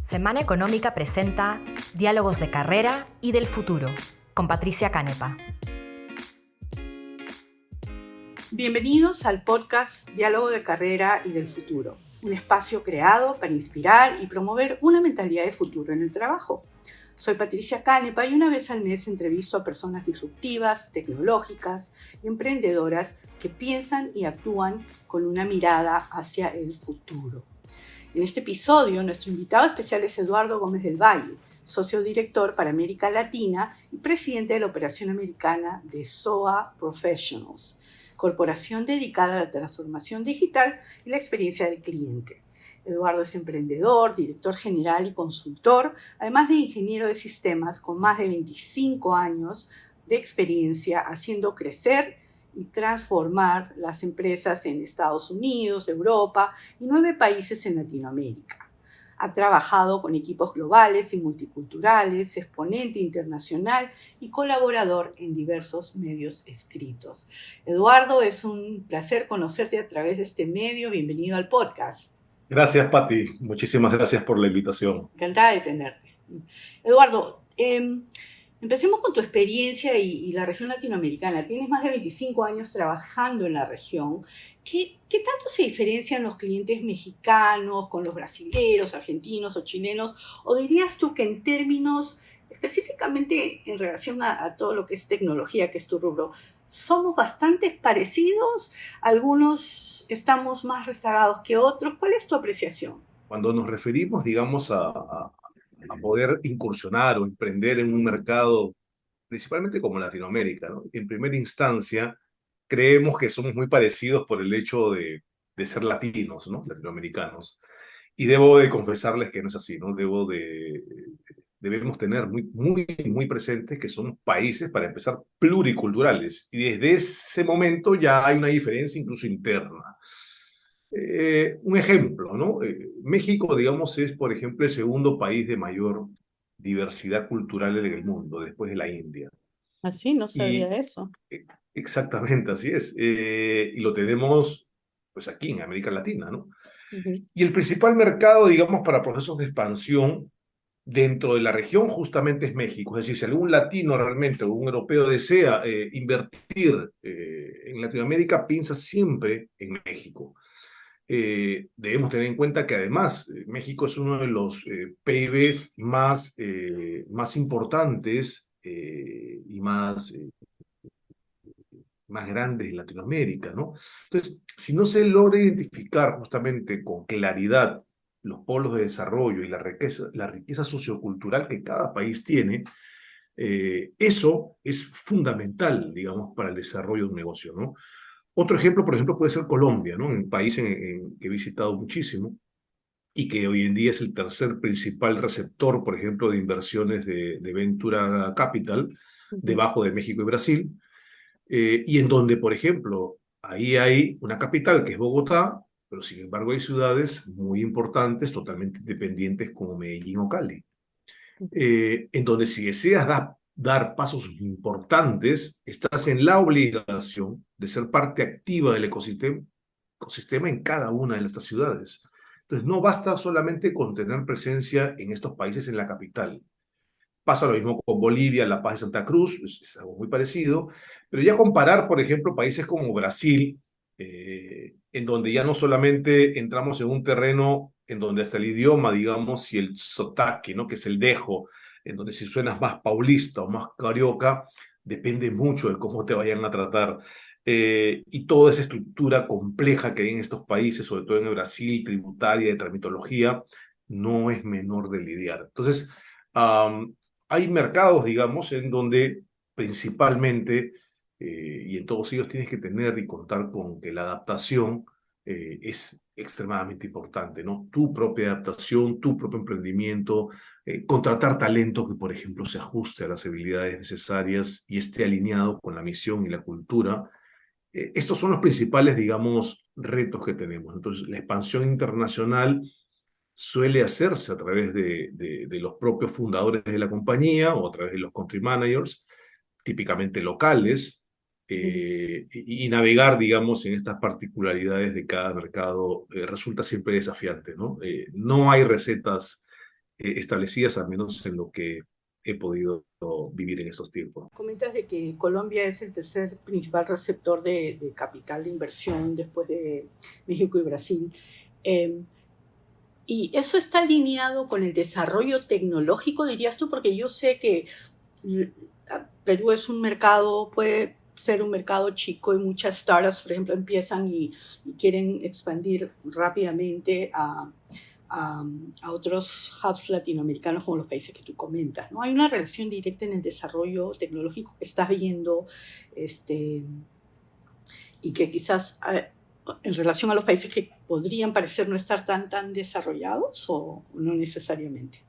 Semana Económica presenta Diálogos de Carrera y del Futuro, con Patricia Canepa. Bienvenidos al podcast Diálogo de Carrera y del Futuro, un espacio creado para inspirar y promover una mentalidad de futuro en el trabajo. Soy Patricia Canepa y una vez al mes entrevisto a personas disruptivas, tecnológicas y emprendedoras que piensan y actúan con una mirada hacia el futuro. En este episodio, nuestro invitado especial es Eduardo Gómez del Valle, socio director para América Latina y presidente de la operación americana de SOA Professionals, corporación dedicada a la transformación digital y la experiencia del cliente. Eduardo es emprendedor, director general y consultor, además de ingeniero de sistemas con más de 25 años de experiencia haciendo crecer y transformar las empresas en Estados Unidos, Europa y 9 países en Latinoamérica. Ha trabajado con equipos globales y multiculturales, exponente internacional y colaborador en diversos medios escritos. Eduardo, es un placer conocerte a través de este medio. Bienvenido al podcast. Gracias, Pati. Muchísimas gracias por la invitación. Encantada de tenerte. Eduardo, empecemos con tu experiencia y la región latinoamericana. Tienes más de 25 años trabajando en la región. ¿Qué tanto se diferencian los clientes mexicanos con los brasileños, argentinos o chilenos? ¿O dirías tú que en términos, específicamente en relación a todo lo que es tecnología, que es tu rubro, somos bastante parecidos? Algunos estamos más rezagados que otros. ¿Cuál es tu apreciación? Cuando nos referimos, digamos, a poder incursionar o emprender en un mercado, principalmente como Latinoamérica, ¿no? En primera instancia, creemos que somos muy parecidos por el hecho de ser latinos, ¿no? Latinoamericanos. Y debo de confesarles que no es así, ¿no? Debemos tener muy presentes que somos países, para empezar, pluriculturales. Y desde ese momento ya hay una diferencia incluso interna. Un ejemplo, ¿no? México, digamos, es, por ejemplo, el segundo país de mayor diversidad cultural en el mundo, después de la India. Así, no sabía Y eso. exactamente así es. Y lo tenemos, pues, aquí en América Latina, ¿no? Uh-huh. Y el principal mercado, digamos, para procesos de expansión dentro de la región justamente es México. Es decir, si algún latino realmente o un europeo desea invertir en Latinoamérica, piensa siempre en México. Debemos tener en cuenta que además México es uno de los PIBs más importantes y más grandes de Latinoamérica, ¿no? Entonces, si no se logra identificar justamente con claridad los polos de desarrollo y la riqueza sociocultural que cada país tiene, eso es fundamental, digamos, para el desarrollo de un negocio, ¿no? Otro ejemplo, por ejemplo, puede ser Colombia, ¿no? Un país que he visitado muchísimo y que hoy en día es el tercer principal receptor, por ejemplo, de inversiones de Ventura Capital, Uh-huh. debajo de México y Brasil, y en donde, por ejemplo, ahí hay una capital que es Bogotá, pero sin embargo hay ciudades muy importantes, totalmente independientes como Medellín o Cali, en donde si deseas dar pasos importantes, estás en la obligación de ser parte activa del ecosistema en cada una de estas ciudades. Entonces, no basta solamente con tener presencia en estos países en la capital. Pasa lo mismo con Bolivia, La Paz de Santa Cruz, es algo muy parecido, pero ya comparar, por ejemplo, países como Brasil, en donde ya no solamente entramos en un terreno en donde hasta el idioma, digamos, y el sotaque, ¿no? Que es el dejo, en donde si suenas más paulista o más carioca, depende mucho de cómo te vayan a tratar. Y toda esa estructura compleja que hay en estos países, sobre todo en Brasil, tributaria, de tramitología, no es menor de lidiar. Entonces, hay mercados, digamos, en donde principalmente, y en todos ellos tienes que tener y contar con que la adaptación es extremadamente importante, ¿no? Tu propia adaptación, tu propio emprendimiento, contratar talento que, por ejemplo, se ajuste a las habilidades necesarias y esté alineado con la misión y la cultura. Estos son los principales, digamos, retos que tenemos. Entonces, la expansión internacional suele hacerse a través de los propios fundadores de la compañía o a través de los country managers, típicamente locales, y navegar, digamos, en estas particularidades de cada mercado resulta siempre desafiante, ¿no? No hay recetas establecidas, al menos en lo que he podido vivir en estos tiempos. Comentas de que Colombia es el tercer principal receptor de capital de inversión después de México y Brasil. Y eso está alineado con el desarrollo tecnológico, dirías tú, porque yo sé que Perú es un mercado, puede ser un mercado chico y muchas startups, por ejemplo, empiezan y quieren expandir rápidamente a otros hubs latinoamericanos como los países que tú comentas, ¿no? Hay una relación directa en el desarrollo tecnológico que estás viendo y que quizás en relación a los países que podrían parecer no estar tan desarrollados o no necesariamente.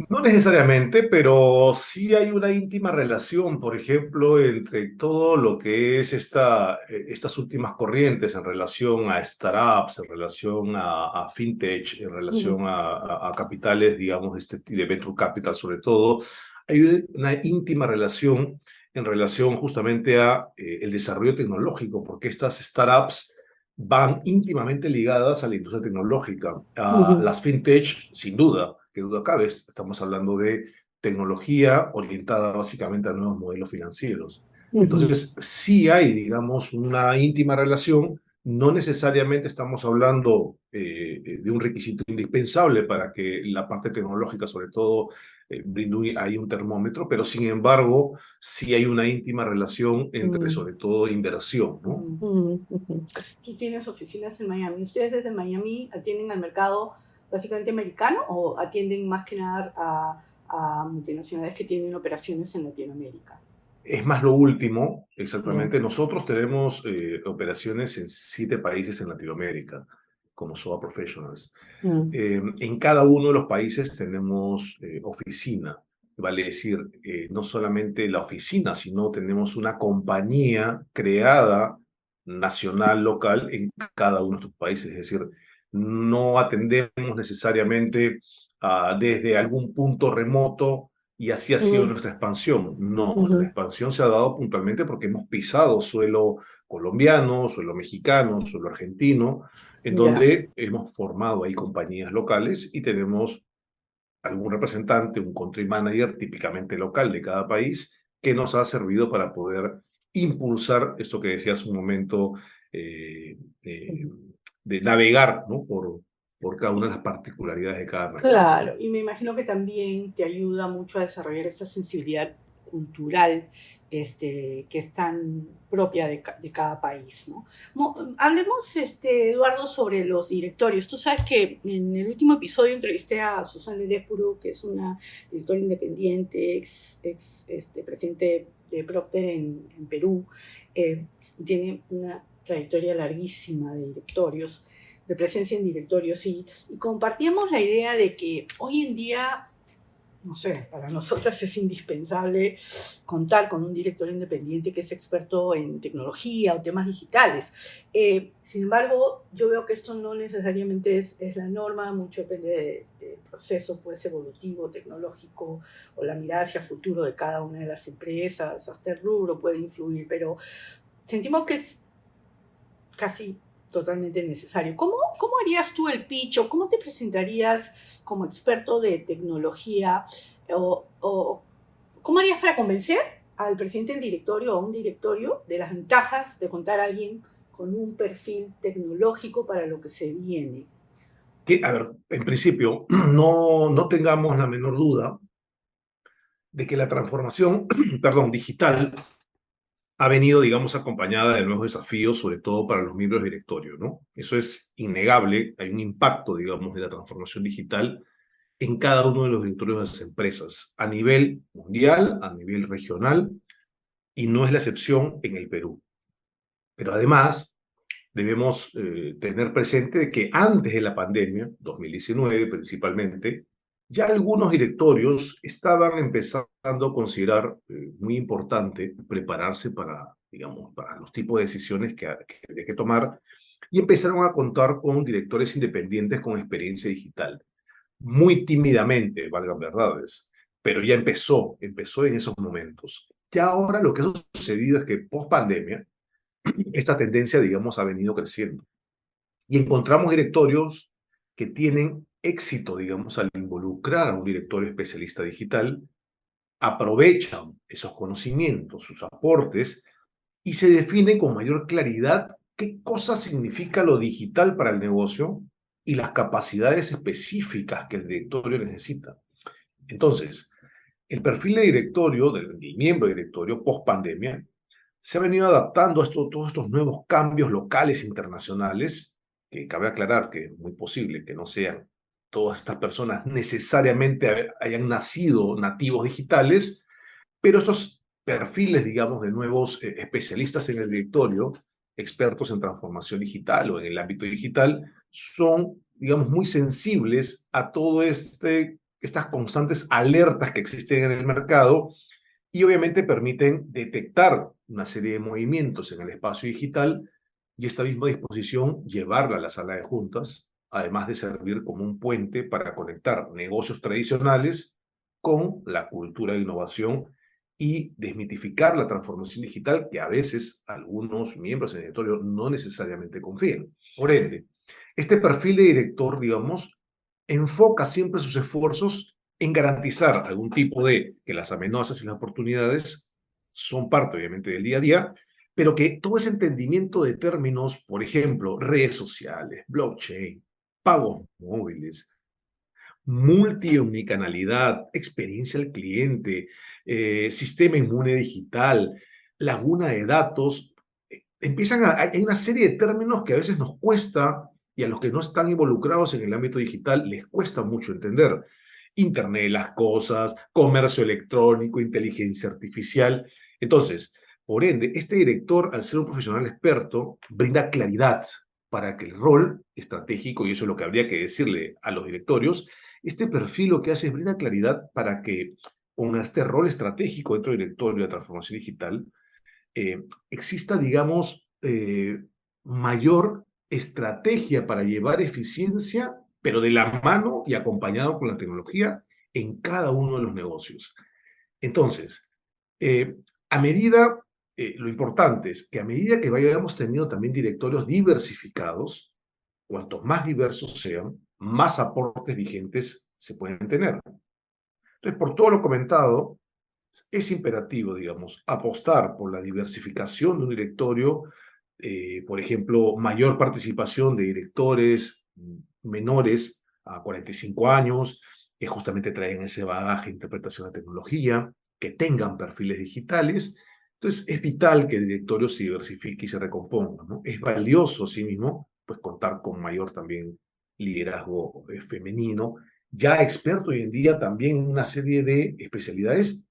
No necesariamente, pero sí hay una íntima relación, por ejemplo, entre todo lo que es estas últimas corrientes en relación a startups, en relación a fintech, en relación a capitales, digamos, de venture capital sobre todo. Hay una íntima relación en relación justamente a el desarrollo tecnológico, porque estas startups van íntimamente ligadas a la industria tecnológica. Las fintech, sin duda, que duda cabe, estamos hablando de tecnología orientada básicamente a nuevos modelos financieros. Entonces, sí hay, digamos, una íntima relación. No necesariamente estamos hablando de un requisito indispensable para que la parte tecnológica, sobre todo, brinde ahí un termómetro, pero sin embargo, sí hay una íntima relación entre, sobre todo, inversión, ¿no? Tú tienes oficinas en Miami. ¿Ustedes desde Miami atienden al mercado básicamente americano o atienden más que nada a multinacionales que tienen operaciones en Latinoamérica? Es más lo último, exactamente. Nosotros tenemos operaciones en 7 países en Latinoamérica, como SOA Professionals. En cada uno de los países tenemos oficina, vale decir, no solamente la oficina, sino tenemos una compañía creada nacional, local, en cada uno de estos países. Es decir, no atendemos necesariamente desde algún punto remoto y así ha sido nuestra expansión. No, la expansión se ha dado puntualmente porque hemos pisado suelo colombiano, suelo mexicano, suelo argentino, en donde hemos formado ahí compañías locales y tenemos algún representante, un country manager típicamente local de cada país, que nos ha servido para poder impulsar esto que decías un momento, de navegar, ¿no? por cada una de las particularidades de cada mercado. Claro, y me imagino que también te ayuda mucho a desarrollar esa sensibilidad cultural que es tan propia de cada país, ¿no? Hablemos, Eduardo, sobre los directorios. Tú sabes que en el último episodio entrevisté a Susana Ledesburu, que es una directora independiente, ex presidente de Procter en Perú, y tiene una trayectoria larguísima de directorios, de presencia en directorios, y compartíamos la idea de que hoy en día, no sé, para nosotras es indispensable contar con un director independiente que es experto en tecnología o temas digitales. Sin embargo, yo veo que esto no necesariamente es la norma, mucho depende del proceso, pues evolutivo, tecnológico, o la mirada hacia el futuro de cada una de las empresas, hasta el rubro puede influir, pero sentimos que es casi totalmente necesario. ¿Cómo harías tú el pitch o cómo te presentarías como experto de tecnología o cómo harías para convencer al presidente del directorio o a un directorio de las ventajas de contar a alguien con un perfil tecnológico para lo que se viene? A ver, en principio, no tengamos la menor duda de que la transformación, perdón, digital ha venido, digamos, acompañada de nuevos desafíos, sobre todo para los miembros del directorio, ¿no? Eso es innegable, hay un impacto, digamos, de la transformación digital en cada uno de los directorios de las empresas, a nivel mundial, a nivel regional, y no es la excepción en el Perú. Pero además, debemos tener presente que antes de la pandemia, 2019 principalmente, ya algunos directorios estaban empezando a considerar muy importante prepararse para, digamos, para los tipos de decisiones que hay que tomar y empezaron a contar con directores independientes con experiencia digital. Muy tímidamente, valgan verdades, pero ya empezó en esos momentos. Ya ahora lo que ha sucedido es que post pandemia, esta tendencia, digamos, ha venido creciendo. Y encontramos directorios que tienen éxito, digamos, al involucrar a un directorio especialista digital, aprovechan esos conocimientos, sus aportes, y se define con mayor claridad qué cosa significa lo digital para el negocio y las capacidades específicas que el directorio necesita. Entonces, el perfil de directorio, del miembro de directorio post pandemia, se ha venido adaptando a todos estos nuevos cambios locales e internacionales, que cabe aclarar que es muy posible que no sean todas estas personas necesariamente hayan nacido nativos digitales, pero estos perfiles, digamos, de nuevos especialistas en el directorio, expertos en transformación digital o en el ámbito digital, son, digamos, muy sensibles a todo estas constantes alertas que existen en el mercado y obviamente permiten detectar una serie de movimientos en el espacio digital y esta misma disposición llevarla a la sala de juntas, además de servir como un puente para conectar negocios tradicionales con la cultura de innovación y desmitificar la transformación digital que a veces algunos miembros del directorio no necesariamente confían. Por ende, este perfil de director, digamos, enfoca siempre sus esfuerzos en garantizar algún tipo de que las amenazas y las oportunidades son parte, obviamente, del día a día, pero que todo ese entendimiento de términos, por ejemplo, redes sociales, blockchain, pagos móviles, multi-omnicanalidad, experiencia al cliente, sistema inmune digital, laguna de datos, hay una serie de términos que a veces nos cuesta y a los que no están involucrados en el ámbito digital les cuesta mucho entender. Internet de las cosas, comercio electrónico, inteligencia artificial. Entonces, por ende, este director, al ser un profesional experto, brinda claridad para que el rol estratégico, y eso es lo que habría que decirle a los directorios, este perfil lo que hace es brinda claridad para que con este rol estratégico dentro del directorio de transformación digital, exista, digamos, mayor estrategia para llevar eficiencia, pero de la mano y acompañado con la tecnología en cada uno de los negocios. Entonces, eh, a medida, lo importante es que a medida que vayamos teniendo también directorios diversificados, cuanto más diversos sean, más aportes vigentes se pueden tener. Entonces, por todo lo comentado, es imperativo, digamos, apostar por la diversificación de un directorio, por ejemplo, mayor participación de directores menores a 45 años, que justamente traen ese bagaje de interpretación de tecnología, que tengan perfiles digitales. Entonces, es vital que el directorio se diversifique y se recomponga, ¿no? Es valioso, sí mismo, pues contar con mayor también liderazgo femenino, ya experto hoy en día también en una serie de especialidades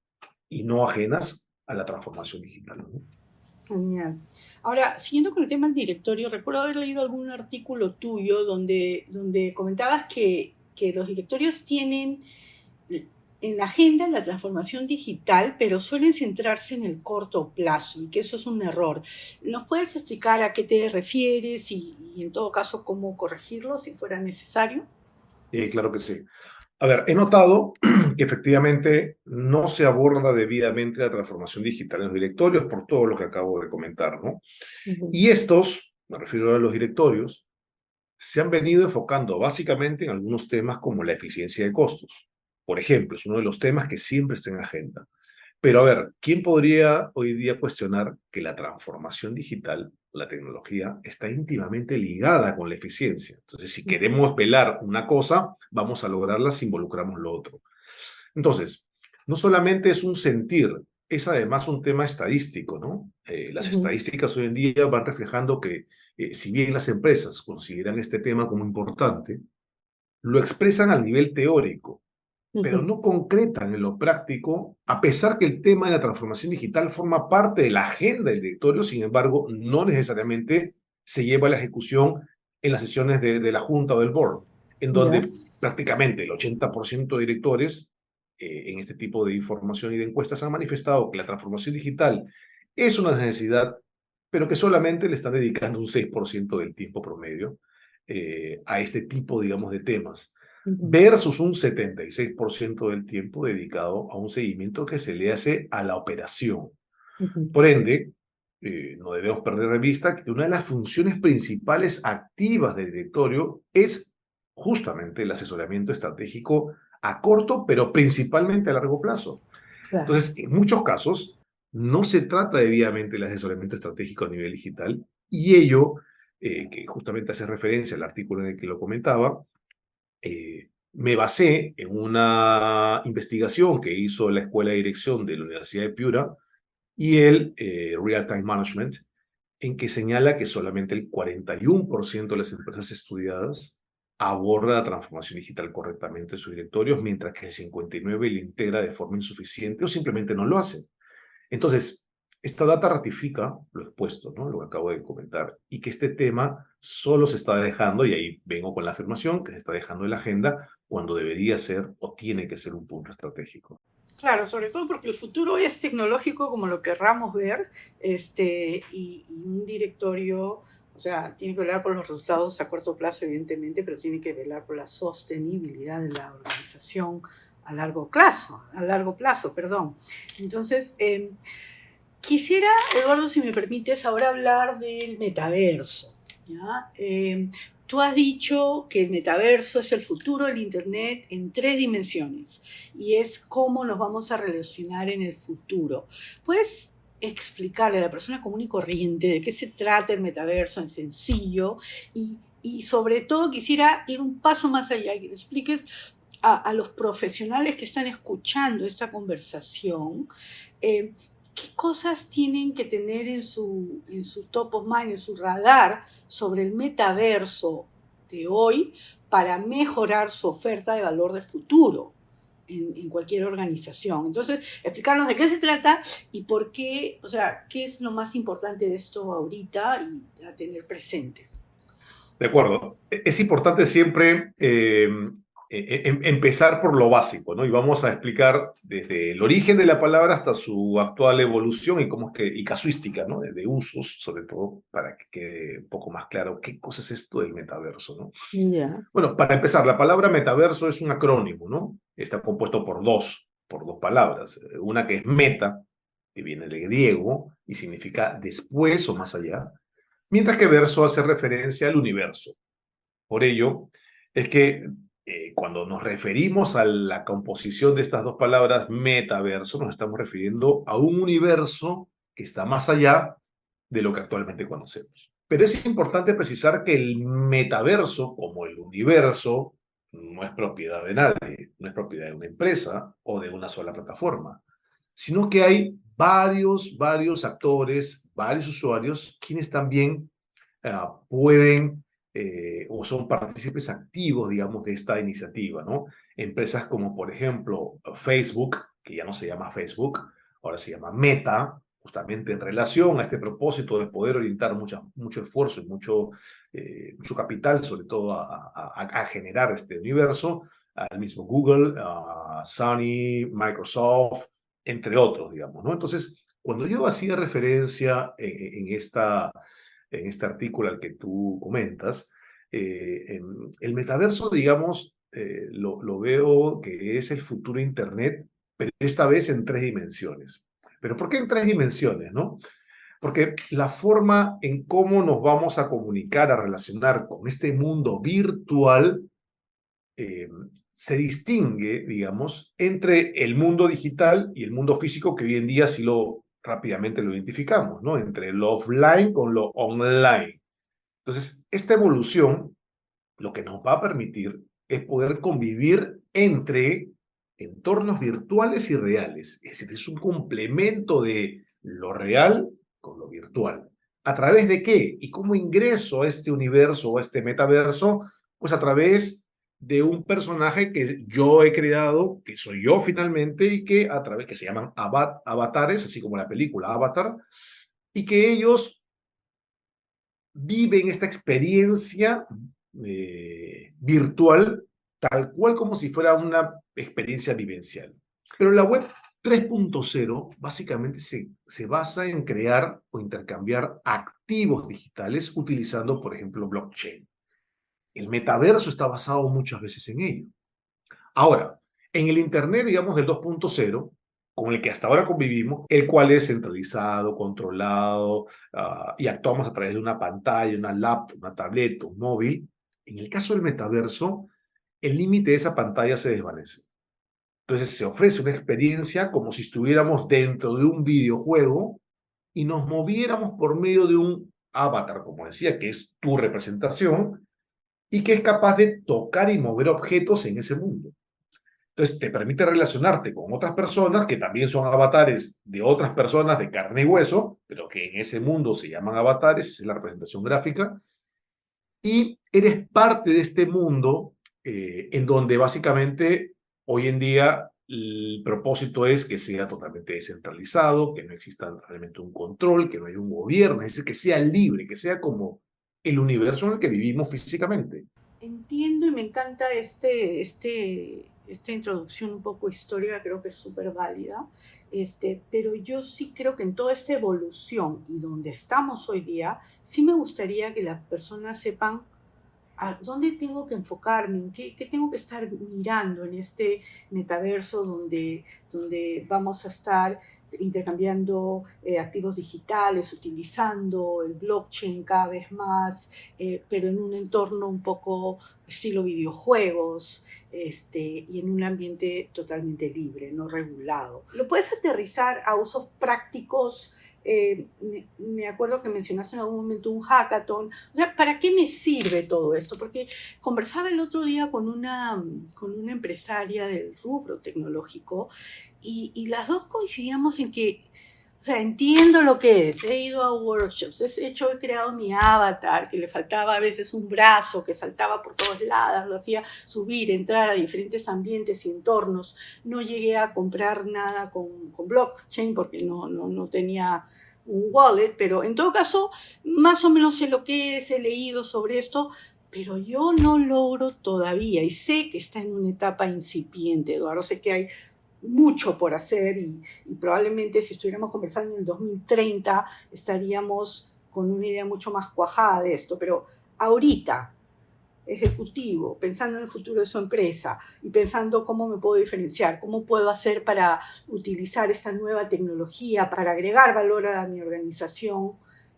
y no ajenas a la transformación digital, ¿no? Genial. Ahora, siguiendo con el tema del directorio, recuerdo haber leído algún artículo tuyo donde comentabas que los directorios tienen en la agenda la transformación digital, pero suelen centrarse en el corto plazo y que eso es un error. ¿Nos puedes explicar a qué te refieres y en todo caso cómo corregirlo si fuera necesario? Claro que sí. A ver, he notado que efectivamente no se aborda debidamente la transformación digital en los directorios por todo lo que acabo de comentar, ¿no? Ujú. Y estos, me refiero a los directorios, se han venido enfocando básicamente en algunos temas como la eficiencia de costos. Por ejemplo, es uno de los temas que siempre está en agenda. Pero a ver, ¿quién podría hoy día cuestionar que la transformación digital, la tecnología, está íntimamente ligada con la eficiencia? Entonces, si Ujú. queremos velar una cosa, vamos a lograrla si involucramos lo otro. Entonces, no solamente es un sentir, es además un tema estadístico, ¿no? Las Ujú. estadísticas hoy en día van reflejando que, si bien las empresas consideran este tema como importante, lo expresan al nivel teórico, pero Ujú. no concretan en lo práctico, a pesar que el tema de la transformación digital forma parte de la agenda del directorio, sin embargo, no necesariamente se lleva a la ejecución en las sesiones de la junta o del board, en Ya. donde prácticamente el 80% de directores en este tipo de información y de encuestas han manifestado que la transformación digital es una necesidad, pero que solamente le están dedicando un 6% del tiempo promedio a este tipo, digamos, de temas Ujú. versus un 76% del tiempo dedicado a un seguimiento que se le hace a la operación. Ujú. Por ende, no debemos perder de vista que una de las funciones principales activas del directorio es justamente el asesoramiento estratégico a corto, pero principalmente a largo plazo. Claro. Entonces, en muchos casos, no se trata debidamente del asesoramiento estratégico a nivel digital, y ello, que justamente hace referencia al artículo en el que lo comentaba, me basé en una investigación que hizo la Escuela de Dirección de la Universidad de Piura y el Real Time Management, en que señala que solamente el 41% de las empresas estudiadas aborda la transformación digital correctamente en sus directorios, mientras que el 59% lo integra de forma insuficiente o simplemente no lo hace. Entonces, esta data ratifica lo expuesto, ¿no? Lo que acabo de comentar, y que este tema solo se está dejando, y ahí vengo con la afirmación, que se está dejando en la agenda cuando debería ser o tiene que ser un punto estratégico. Claro, sobre todo porque el futuro es tecnológico como lo querramos ver, y un directorio, o sea, tiene que velar por los resultados a corto plazo, evidentemente, pero tiene que velar por la sostenibilidad de la organización a largo plazo, perdón. Entonces, quisiera, Eduardo, si me permites, ahora hablar del metaverso, ¿ya? Tú has dicho que el metaverso es el futuro del Internet en 3 dimensiones y es cómo nos vamos a relacionar en el futuro. ¿Puedes explicarle a la persona común y corriente de qué se trata el metaverso en sencillo? Y sobre todo quisiera ir un paso más allá, que le expliques a los profesionales que están escuchando esta conversación, ¿qué cosas tienen que tener en su top of mind, en su radar sobre el metaverso de hoy para mejorar su oferta de valor de futuro en cualquier organización? Entonces, explicarnos de qué se trata y por qué, o sea, qué es lo más importante de esto ahorita y a tener presente. De acuerdo. Es importante siempre empezar por lo básico, ¿no? Y vamos a explicar desde el origen de la palabra hasta su actual evolución y cómo es que, y casuística, ¿no? De usos, sobre todo, para que quede un poco más claro qué cosa es esto del metaverso, ¿no? Ya. Bueno, para empezar, la palabra metaverso es un acrónimo, ¿no? Está compuesto por dos palabras. Una que es meta, que viene del griego y significa después o más allá, mientras que verso hace referencia al universo. Por ello, es que cuando nos referimos a la composición de estas dos palabras, metaverso, nos estamos refiriendo a un universo que está más allá de lo que actualmente conocemos. Pero es importante precisar que el metaverso, como el universo, no es propiedad de nadie, no es propiedad de una empresa o de una sola plataforma, sino que hay varios actores, varios usuarios, quienes también pueden o son partícipes activos, digamos, de esta iniciativa, ¿no? Empresas como, por ejemplo, Facebook, que ya no se llama Facebook, ahora se llama Meta, justamente en relación a este propósito de poder orientar mucho esfuerzo y mucho capital, sobre todo a generar este universo, al mismo Google, Sony, Microsoft, entre otros, digamos, ¿no? Entonces, cuando yo hacía referencia en este artículo al que tú comentas, el metaverso, digamos, lo veo que es el futuro Internet, pero esta vez en 3 dimensiones. ¿Pero por qué en 3 dimensiones, no? Porque la forma en cómo nos vamos a comunicar, a relacionar con este mundo virtual, eh, se distingue, digamos, entre el mundo digital y el mundo físico, que hoy en día sí rápidamente lo identificamos, ¿no? Entre lo offline con lo online. Entonces, esta evolución lo que nos va a permitir es poder convivir entre entornos virtuales y reales. Es decir, es un complemento de lo real con lo virtual. ¿A través de qué? ¿Y cómo ingreso a este universo o a este metaverso? Pues a través de un personaje que yo he creado, que soy yo finalmente, y que a través, que se llaman avatares, así como la película Avatar, y que ellos viven esta experiencia virtual tal cual como si fuera una experiencia vivencial. Pero la web 3.0 básicamente se basa en crear o intercambiar activos digitales utilizando, por ejemplo, blockchain. El metaverso está basado muchas veces en ello. Ahora, en el Internet, digamos, del 2.0, con el que hasta ahora convivimos, el cual es centralizado, controlado, y actuamos a través de una pantalla, una laptop, una tableta, un móvil, En el caso del metaverso, el límite de esa pantalla se desvanece. Entonces se ofrece una experiencia como si estuviéramos dentro de un videojuego y nos moviéramos por medio de un avatar, como decía, que es tu representación y que es capaz de tocar y mover objetos en ese mundo. Entonces te permite relacionarte con otras personas que también son avatares de otras personas de carne y hueso, pero que en ese mundo se llaman avatares, esa es la representación gráfica, y eres parte de este mundo en donde básicamente hoy en día el propósito es que sea totalmente descentralizado, que no exista realmente un control, que no haya un gobierno, es decir, que sea libre, que sea como el universo en el que vivimos físicamente. Entiendo y me encanta esta introducción un poco histórica, creo que es súper válida, pero yo sí creo que en toda esta evolución y donde estamos hoy día, sí me gustaría que las personas sepan a dónde tengo que enfocarme, en qué tengo que estar mirando en este metaverso donde vamos a estar intercambiando activos digitales, utilizando el blockchain cada vez más, pero en un entorno un poco estilo videojuegos, y en un ambiente totalmente libre, no regulado. ¿Lo puedes aterrizar a usos prácticos? Me acuerdo que mencionaste en algún momento un hackathon. O sea, ¿para qué me sirve todo esto? Porque conversaba el otro día con una empresaria del rubro tecnológico y las dos coincidíamos en que, o sea, entiendo lo que es. He ido a workshops, he creado mi avatar, que le faltaba a veces un brazo, que saltaba por todos lados, lo hacía subir, entrar a diferentes ambientes y entornos. No llegué a comprar nada con blockchain porque no tenía un wallet, pero en todo caso, más o menos sé lo que es, he leído sobre esto, pero yo no logro todavía, y sé que está en una etapa incipiente, Eduardo, sé que hay mucho por hacer y probablemente si estuviéramos conversando en el 2030 estaríamos con una idea mucho más cuajada de esto, pero ahorita, ejecutivo, pensando en el futuro de su empresa y pensando cómo me puedo diferenciar, cómo puedo hacer para utilizar esta nueva tecnología, para agregar valor a mi organización,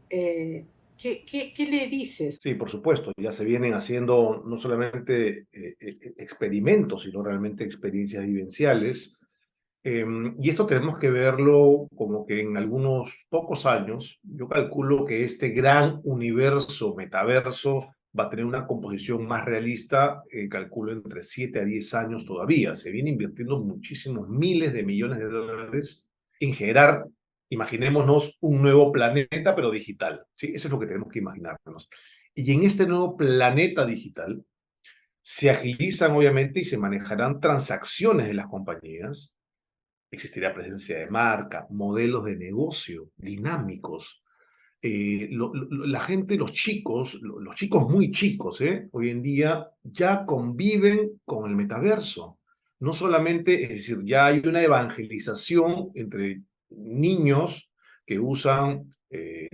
¿qué le dices? Sí, por supuesto, ya se vienen haciendo no solamente experimentos, sino realmente experiencias vivenciales. Y esto tenemos que verlo como que en algunos pocos años, yo calculo que este gran universo metaverso va a tener una composición más realista, calculo entre 7 a 10 años todavía. Se viene invirtiendo muchísimos miles de millones de dólares en generar, imaginémonos, un nuevo planeta, pero digital, ¿sí? Eso es lo que tenemos que imaginarnos. Y en este nuevo planeta digital se agilizan, obviamente, y se manejarán transacciones de las compañías. Existirá presencia de marca, modelos de negocio dinámicos. La gente, los chicos muy chicos, hoy en día ya conviven con el metaverso. No solamente, es decir, ya hay una evangelización entre niños que usan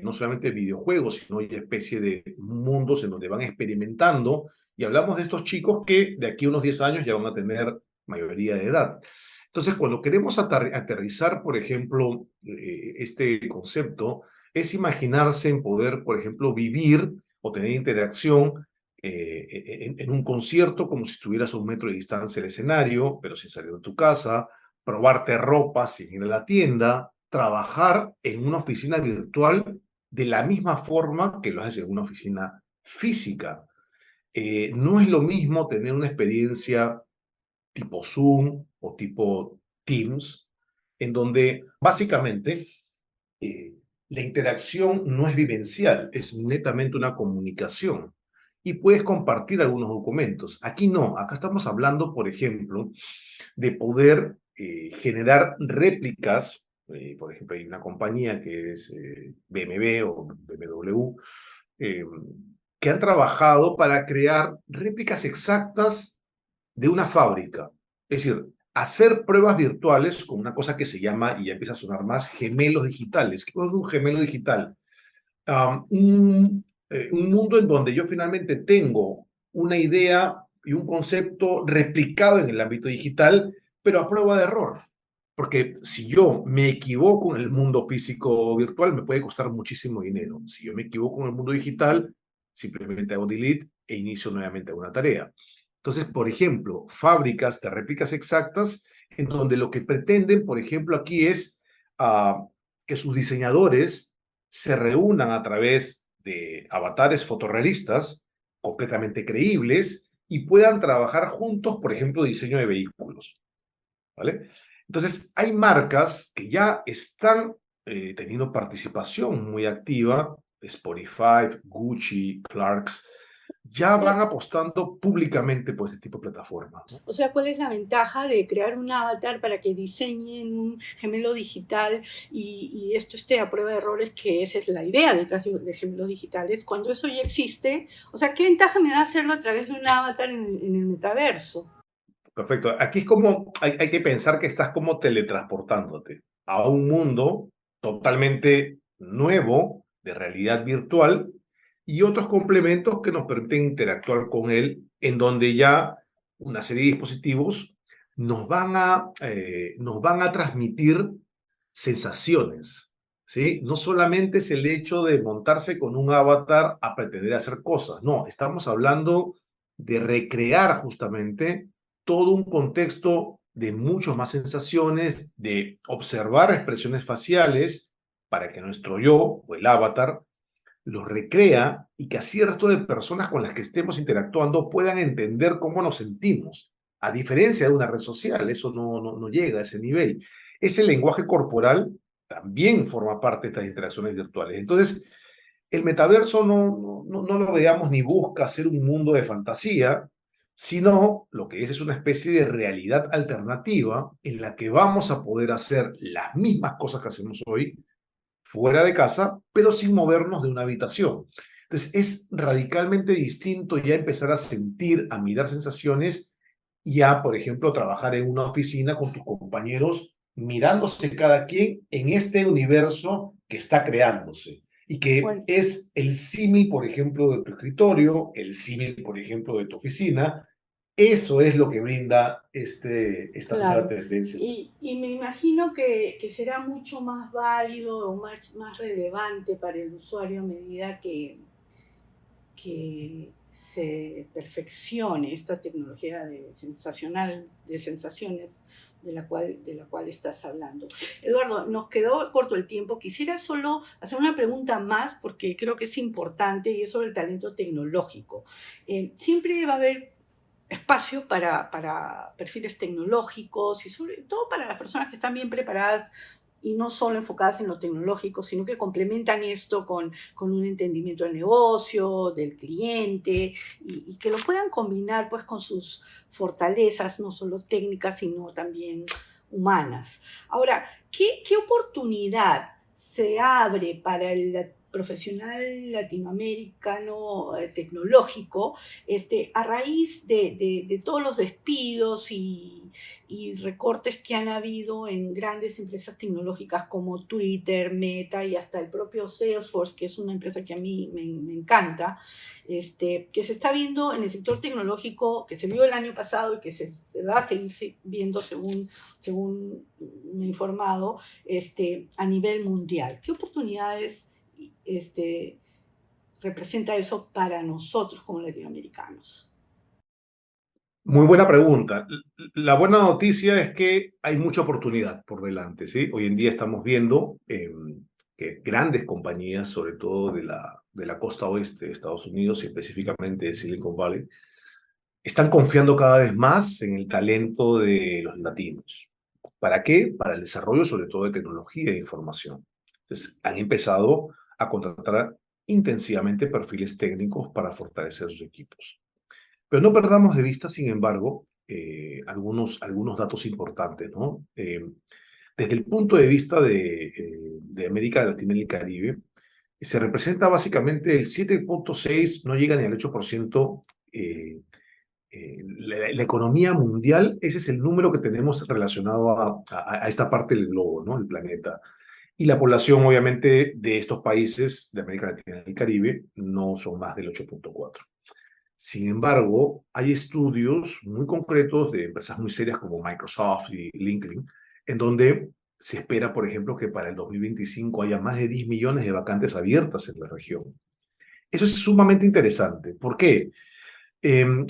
no solamente videojuegos, sino una especie de mundos en donde van experimentando. Y hablamos de estos chicos que de aquí a unos 10 años ya van a tener mayoría de edad. Entonces, cuando queremos aterrizar, por ejemplo, este concepto, es imaginarse en poder, por ejemplo, vivir o tener interacción en un concierto como si estuvieras a 1 metro de distancia del escenario, pero sin salir de tu casa, probarte ropa sin ir a la tienda, trabajar en una oficina virtual de la misma forma que lo haces en una oficina física. No es lo mismo tener una experiencia tipo Zoom o tipo Teams, en donde básicamente eh, la interacción no es vivencial, es netamente una comunicación y puedes compartir algunos documentos. Aquí no, acá estamos hablando, por ejemplo, de poder generar réplicas. Por ejemplo, hay una compañía que es BMW o BMW, eh, que han trabajado para crear réplicas exactas de una fábrica. Es decir, hacer pruebas virtuales con una cosa que se llama, y ya empieza a sonar más, gemelos digitales. ¿Qué es un gemelo digital? Un mundo en donde yo finalmente tengo una idea y un concepto replicado en el ámbito digital, pero a prueba de error. Porque si yo me equivoco en el mundo físico virtual, me puede costar muchísimo dinero. Si yo me equivoco en el mundo digital, simplemente hago delete e inicio nuevamente una tarea. Entonces, por ejemplo, fábricas de réplicas exactas, en donde lo que pretenden, por ejemplo, aquí es que sus diseñadores se reúnan a través de avatares fotorrealistas completamente creíbles y puedan trabajar juntos, por ejemplo, diseño de vehículos, ¿vale? Entonces, hay marcas que ya están teniendo participación muy activa, Spotify, Gucci, Clarks, ya van apostando públicamente por este tipo de plataformas, ¿no? O sea, ¿cuál es la ventaja de crear un avatar para que diseñen un gemelo digital y esto esté a prueba de errores, que esa es la idea detrás de gemelos digitales? Cuando eso ya existe, o sea, ¿qué ventaja me da hacerlo a través de un avatar en el metaverso? Perfecto. Aquí es como, hay que pensar que estás como teletransportándote a un mundo totalmente nuevo de realidad virtual y otros complementos que nos permiten interactuar con él, en donde ya una serie de dispositivos nos van a transmitir sensaciones, ¿sí? No solamente es el hecho de montarse con un avatar a pretender hacer cosas, no, estamos hablando de recrear justamente todo un contexto de muchas más sensaciones, de observar expresiones faciales para que nuestro yo o el avatar los recrea y que así el resto de personas con las que estemos interactuando puedan entender cómo nos sentimos. A diferencia de una red social, eso no llega a ese nivel. Ese lenguaje corporal también forma parte de estas interacciones virtuales. Entonces, el metaverso no lo veamos ni busca ser un mundo de fantasía, sino lo que es una especie de realidad alternativa en la que vamos a poder hacer las mismas cosas que hacemos hoy fuera de casa, pero sin movernos de una habitación. Entonces es radicalmente distinto ya empezar a sentir, a mirar sensaciones y a, por ejemplo, trabajar en una oficina con tus compañeros, mirándose cada quien en este universo que está creándose y que Bueno, es el símil, por ejemplo, de tu escritorio, el símil, por ejemplo, de tu oficina. Eso es lo que brinda esta nueva claro. tendencia. Y me imagino que será mucho más válido o más relevante para el usuario a medida que se perfeccione esta tecnología de sensaciones de la cual estás hablando. Eduardo, nos quedó corto el tiempo. Quisiera solo hacer una pregunta más porque creo que es importante y es sobre el talento tecnológico. Siempre va a haber espacio para perfiles tecnológicos y sobre todo para las personas que están bien preparadas y no solo enfocadas en lo tecnológico, sino que complementan esto con un entendimiento del negocio, del cliente, y que lo puedan combinar pues con sus fortalezas, no solo técnicas, sino también humanas. Ahora, ¿qué oportunidad se abre para el profesional latinoamericano tecnológico a raíz de todos los despidos y recortes que han habido en grandes empresas tecnológicas como Twitter, Meta y hasta el propio Salesforce, que es una empresa que a mí me encanta, que se está viendo en el sector tecnológico, que se vio el año pasado y que se va a seguir viendo según me he informado, a nivel mundial? ¿Qué oportunidades representa eso para nosotros como latinoamericanos? Muy buena pregunta. La buena noticia es que hay mucha oportunidad por delante, ¿sí? Hoy en día estamos viendo que grandes compañías, sobre todo de la costa oeste de Estados Unidos y específicamente de Silicon Valley, están confiando cada vez más en el talento de los latinos. ¿Para qué? Para el desarrollo sobre todo de tecnología e información. Entonces, han empezado a contratar intensivamente perfiles técnicos para fortalecer sus equipos. Pero no perdamos de vista, sin embargo, algunos datos importantes, ¿no? Desde el punto de vista de América Latina y el Caribe, se representa básicamente el 7,6, no llega ni al 8%, la economía mundial. Ese es el número que tenemos relacionado a esta parte del globo, ¿no? El planeta. Y la población, obviamente, de estos países de América Latina y el Caribe no son más del 8,4. Sin embargo, hay estudios muy concretos de empresas muy serias como Microsoft y LinkedIn, en donde se espera, por ejemplo, que para el 2025 haya más de 10 millones de vacantes abiertas en la región. Eso es sumamente interesante. ¿Por qué? Em,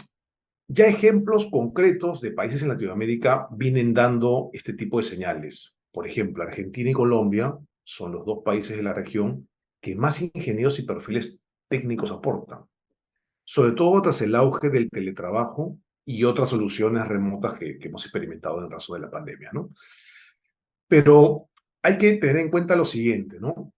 Ya ejemplos concretos de países en Latinoamérica vienen dando este tipo de señales. Por ejemplo, Argentina y Colombia son los dos países de la región que más ingenieros y perfiles técnicos aportan, sobre todo tras el auge del teletrabajo y otras soluciones remotas que hemos experimentado en el caso de la pandemia, ¿no? Pero hay que tener en cuenta lo siguiente, ¿no?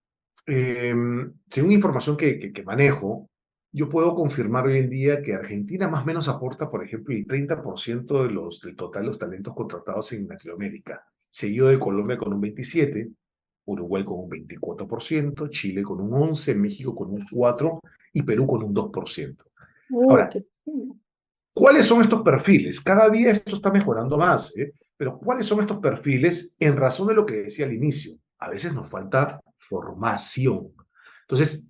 Según información que manejo, yo puedo confirmar hoy en día que Argentina más o menos aporta, por ejemplo, el 30% del total de los talentos contratados en Latinoamérica, seguido de Colombia con un 27%, Uruguay con un 24%, Chile con un 11%, México con un 4% y Perú con un 2%. Ahora, Qué... ¿cuáles son estos perfiles? Cada día esto está mejorando más, ¿eh? Pero ¿cuáles son estos perfiles en razón de lo que decía al inicio? A veces nos falta formación. Entonces,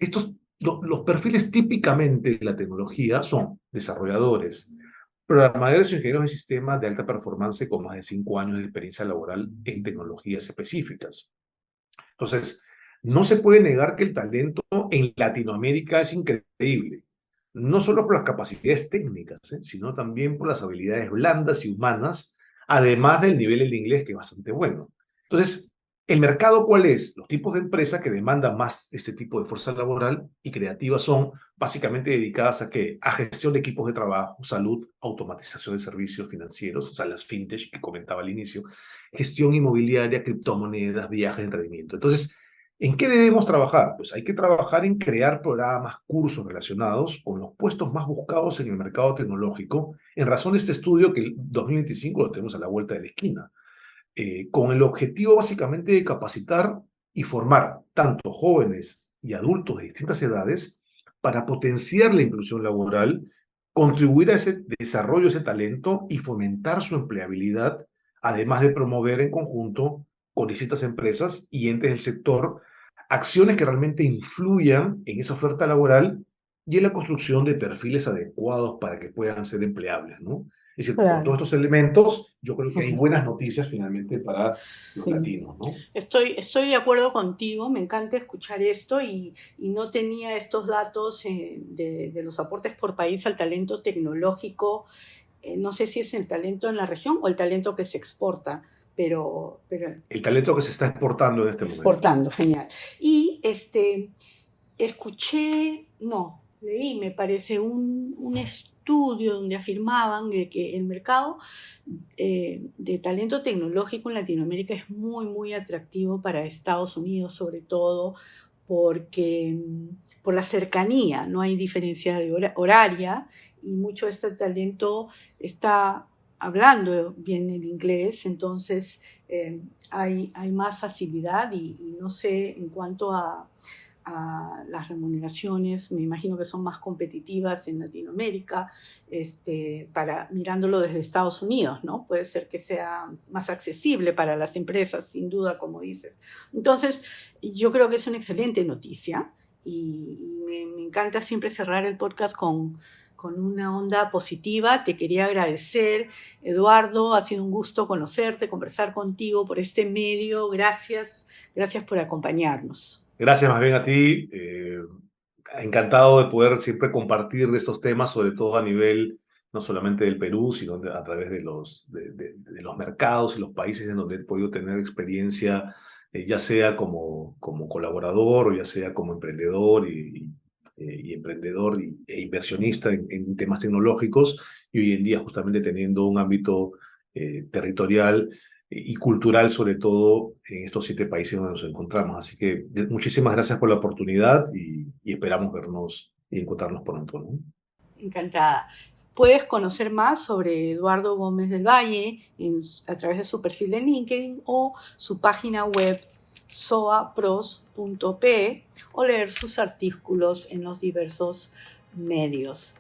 los perfiles típicamente de la tecnología son desarrolladores, programadores y ingenieros de sistemas de alta performance con más de 5 años de experiencia laboral en tecnologías específicas. Entonces, no se puede negar que el talento en Latinoamérica es increíble, no solo por las capacidades técnicas, sino también por las habilidades blandas y humanas, además del nivel en inglés que es bastante bueno. Entonces, ¿el mercado cuál es? Los tipos de empresas que demandan más este tipo de fuerza laboral y creativa son básicamente dedicadas a ¿qué? A gestión de equipos de trabajo, salud, automatización de servicios financieros, o sea, las fintech que comentaba al inicio, gestión inmobiliaria, criptomonedas, viajes de entretenimiento. Entonces, ¿en qué debemos trabajar? Pues hay que trabajar en crear programas, cursos relacionados con los puestos más buscados en el mercado tecnológico, en razón de este estudio que el 2025 lo tenemos a la vuelta de la esquina, con el objetivo básicamente de capacitar y formar tanto jóvenes y adultos de distintas edades para potenciar la inclusión laboral, contribuir a ese desarrollo de ese talento y fomentar su empleabilidad, además de promover en conjunto con distintas empresas y entes del sector acciones que realmente influyan en esa oferta laboral y en la construcción de perfiles adecuados para que puedan ser empleables, ¿no? Es decir, con todos Claro. estos elementos, yo creo que hay buenas noticias finalmente para los Sí. latinos, ¿no? Estoy de acuerdo contigo, me encanta escuchar esto y no tenía estos datos de los aportes por país al talento tecnológico. No sé si es el talento en la región o el talento que se exporta, pero El talento que se está exportando en este momento. exportando, genial. Y escuché, no, leí, me parece, un estudio donde afirmaban de que el mercado de talento tecnológico en Latinoamérica es muy, muy atractivo para Estados Unidos, sobre todo porque por la cercanía, no hay diferencia de horaria y mucho de este talento está hablando bien el inglés, entonces hay más facilidad y no sé en cuanto a las remuneraciones, me imagino que son más competitivas en Latinoamérica, mirándolo desde Estados Unidos, ¿no? Puede ser que sea más accesible para las empresas, sin duda, como dices. Entonces, yo creo que es una excelente noticia y me encanta siempre cerrar el podcast con una onda positiva. Te quería agradecer, Eduardo, ha sido un gusto conocerte, conversar contigo por este medio. Gracias por acompañarnos. Gracias más bien a ti. Encantado de poder siempre compartir de estos temas, sobre todo a nivel no solamente del Perú, sino a través de de los mercados y los países en donde he podido tener experiencia, ya sea como colaborador o ya sea como emprendedor y emprendedor e inversionista en temas tecnológicos, y hoy en día justamente teniendo un ámbito territorial y cultural, sobre todo en estos 7 países donde nos encontramos. Así que muchísimas gracias por la oportunidad y esperamos vernos y encontrarnos pronto, ¿no? Encantada. Puedes conocer más sobre Eduardo Gómez del Valle a través de su perfil de LinkedIn o su página web soapros.pe o leer sus artículos en los diversos medios.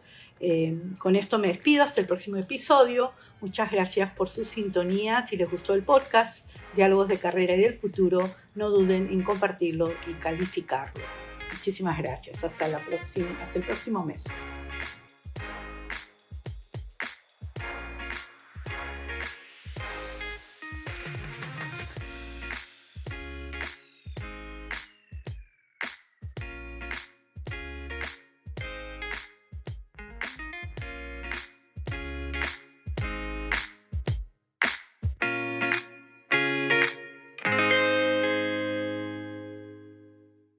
Con esto me despido hasta el próximo episodio. Muchas gracias por su sintonía. Si les gustó el podcast Diálogos de Carrera y del Futuro, no duden en compartirlo y calificarlo. Muchísimas gracias. Hasta el próximo mes.